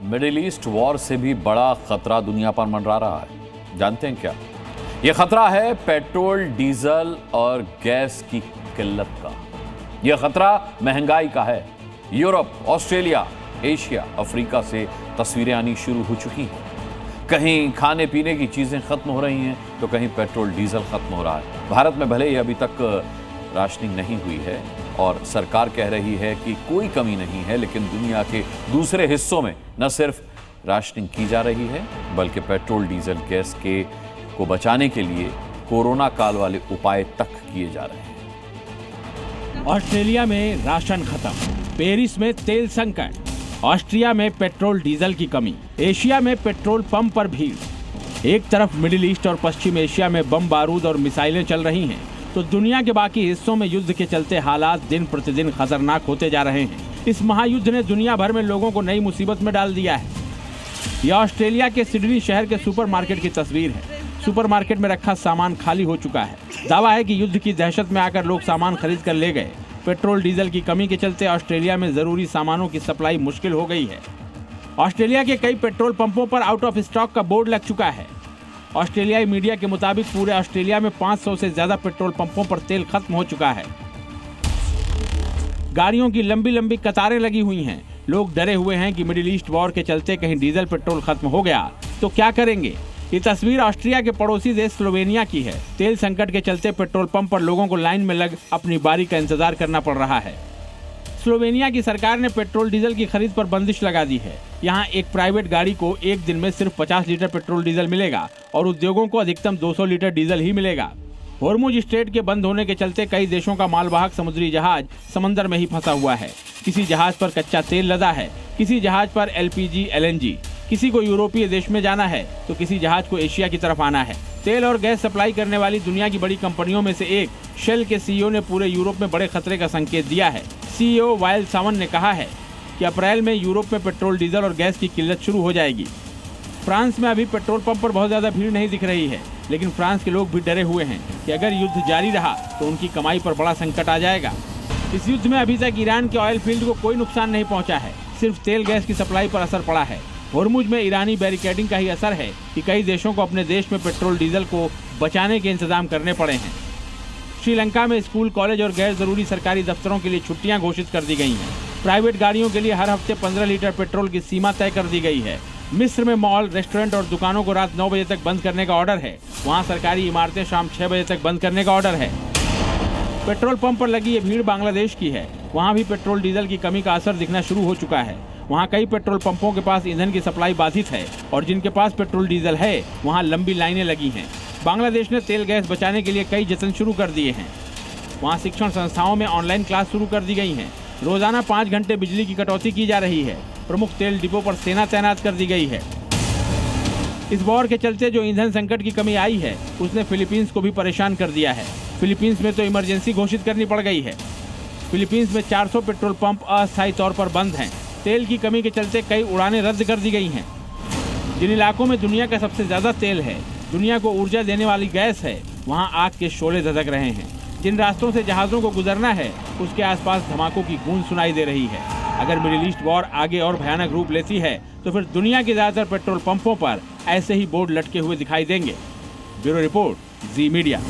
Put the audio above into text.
Middle east war से भी बड़ा खतरा दुनिया पर मंडरा रहा है। जानते हैं क्या? यह खतरा है पेट्रोल, डीजल और गैस की किल्लत का। यह खतरा महंगाई का है। यूरोप, ऑस्ट्रेलिया, एशिया, अफ्रीका से तस्वीरें आनी शुरू हो चुकी हैं। कहीं खाने पीने की चीजें खत्म हो रही हैं तो कहीं पेट्रोल डीजल खत्म हो रहा है। भारत में भले ही अभी तक राशनिंग नहीं हुई है और सरकार कह रही है कि कोई कमी नहीं है, लेकिन दुनिया के दूसरे हिस्सों में न सिर्फ राशनिंग की जा रही है बल्कि पेट्रोल, डीजल, गैस को बचाने के लिए कोरोना काल वाले उपाय तक किए जा रहे हैं। ऑस्ट्रेलिया में राशन खत्म, पेरिस में तेल संकट, ऑस्ट्रिया में पेट्रोल डीजल की कमी, एशिया में पेट्रोल पंप पर भीड़। एक तरफ मिडिल ईस्ट और पश्चिम एशिया में बम बारूद और मिसाइलें चल रही हैं, तो दुनिया के बाकी हिस्सों में युद्ध के चलते हालात दिन प्रतिदिन खतरनाक होते जा रहे हैं। इस महायुद्ध ने दुनिया भर में लोगों को नई मुसीबत में डाल दिया है। यह ऑस्ट्रेलिया के सिडनी शहर के सुपरमार्केट की तस्वीर है। सुपरमार्केट में रखा सामान खाली हो चुका है। दावा है कि युद्ध की दहशत में आकर लोग सामान खरीद कर ले गए। पेट्रोल डीजल की कमी के चलते ऑस्ट्रेलिया में जरूरी सामानों की सप्लाई मुश्किल हो गई है। ऑस्ट्रेलिया के कई पेट्रोल पंपों पर आउट ऑफ स्टॉक का बोर्ड लग चुका है। ऑस्ट्रेलियाई मीडिया के मुताबिक पूरे ऑस्ट्रेलिया में 500 से ज्यादा पेट्रोल पंपों पर तेल खत्म हो चुका है। गाड़ियों की लंबी लंबी कतारें लगी हुई हैं। लोग डरे हुए हैं कि मिडिल ईस्ट वॉर के चलते कहीं डीजल पेट्रोल खत्म हो गया तो क्या करेंगे। ये तस्वीर ऑस्ट्रिया के पड़ोसी देश स्लोवेनिया की है। तेल संकट के चलते पेट्रोल पंप पर लोगों को लाइन में लग अपनी बारी का इंतजार करना पड़ रहा है। स्लोवेनिया की सरकार ने पेट्रोल डीजल की खरीद पर बंदिश लगा दी है। यहाँ एक प्राइवेट गाड़ी को एक दिन में सिर्फ 50 लीटर पेट्रोल डीजल मिलेगा और उद्योगों को अधिकतम 200 लीटर डीजल ही मिलेगा। होर्मुज स्ट्रेट के बंद होने के चलते कई देशों का मालवाहक समुद्री जहाज समंदर में ही फंसा हुआ है। किसी जहाज पर कच्चा तेल लदा है, किसी जहाज पर LPG, LNG। किसी को यूरोपीय देश में जाना है तो किसी जहाज को एशिया की तरफ आना है। तेल और गैस सप्लाई करने वाली दुनिया की बड़ी कंपनियों में से एक शेल के CEO ने पूरे यूरोप में बड़े खतरे का संकेत दिया है। CEO वाइल सावन ने कहा है कि अप्रैल में यूरोप में पेट्रोल, डीजल और गैस की किल्लत शुरू हो जाएगी। फ्रांस में अभी पेट्रोल पंप पर बहुत ज्यादा भीड़ नहीं दिख रही है, लेकिन फ्रांस के लोग भी डरे हुए हैं कि अगर युद्ध जारी रहा तो उनकी कमाई पर बड़ा संकट आ जाएगा। इस युद्ध में अभी तक ईरान के ऑयल फील्ड को कोई नुकसान नहीं पहुंचा है, सिर्फ तेल गैस की सप्लाई पर असर पड़ा है। होर्मुज में ईरानी बैरिकेडिंग का ही असर है कि कई देशों को अपने देश में पेट्रोल डीजल को बचाने के इंतजाम करने पड़े हैं। श्रीलंका में स्कूल, कॉलेज और गैर जरूरी सरकारी दफ्तरों के लिए छुट्टियां घोषित कर दी गई हैं। प्राइवेट गाड़ियों के लिए हर हफ्ते 15 लीटर पेट्रोल की सीमा तय कर दी गई है। मिस्र में मॉल, रेस्टोरेंट और दुकानों को रात 9 बजे तक बंद करने का ऑर्डर है। वहाँ सरकारी इमारतें शाम 6 बजे तक बंद करने का ऑर्डर है। पेट्रोल पंप पर लगी ये भीड़ बांग्लादेश की है। वहाँ भी पेट्रोल डीजल की कमी का असर दिखना शुरू हो चुका है। वहाँ कई पेट्रोल पंपों के पास ईंधन की सप्लाई बाधित है और जिनके पास पेट्रोल डीजल है वहाँ लंबी लाइनें लगी हैं। बांग्लादेश ने तेल गैस बचाने के लिए कई जतन शुरू कर दिए हैं। वहाँ शिक्षण संस्थाओं में ऑनलाइन क्लास शुरू कर दी गई हैं। रोजाना 5 घंटे बिजली की कटौती की जा रही है। प्रमुख तेल डिपो पर सेना तैनात कर दी गई है। इस वॉर के चलते जो ईंधन संकट की कमी आई है उसने फिलीपींस को भी परेशान कर दिया है। फिलीपींस में तो इमरजेंसी घोषित करनी पड़ गई है। फिलीपींस में 400 पेट्रोल पंप अस्थायी तौर पर बंद हैं। तेल की कमी के चलते कई उड़ानें रद्द कर दी गई हैं। जिन इलाकों में दुनिया का सबसे ज्यादा तेल है, दुनिया को ऊर्जा देने वाली गैस है, वहाँ आग के शोले धधक रहे हैं। जिन रास्तों से जहाजों को गुजरना है उसके आसपास धमाकों की गूंज सुनाई दे रही है। अगर मिडिल ईस्ट वॉर आगे और भयानक रूप लेती है तो फिर दुनिया के ज्यादातर पेट्रोल पंपों पर ऐसे ही बोर्ड लटके हुए दिखाई देंगे। ब्यूरो रिपोर्ट, जी मीडिया।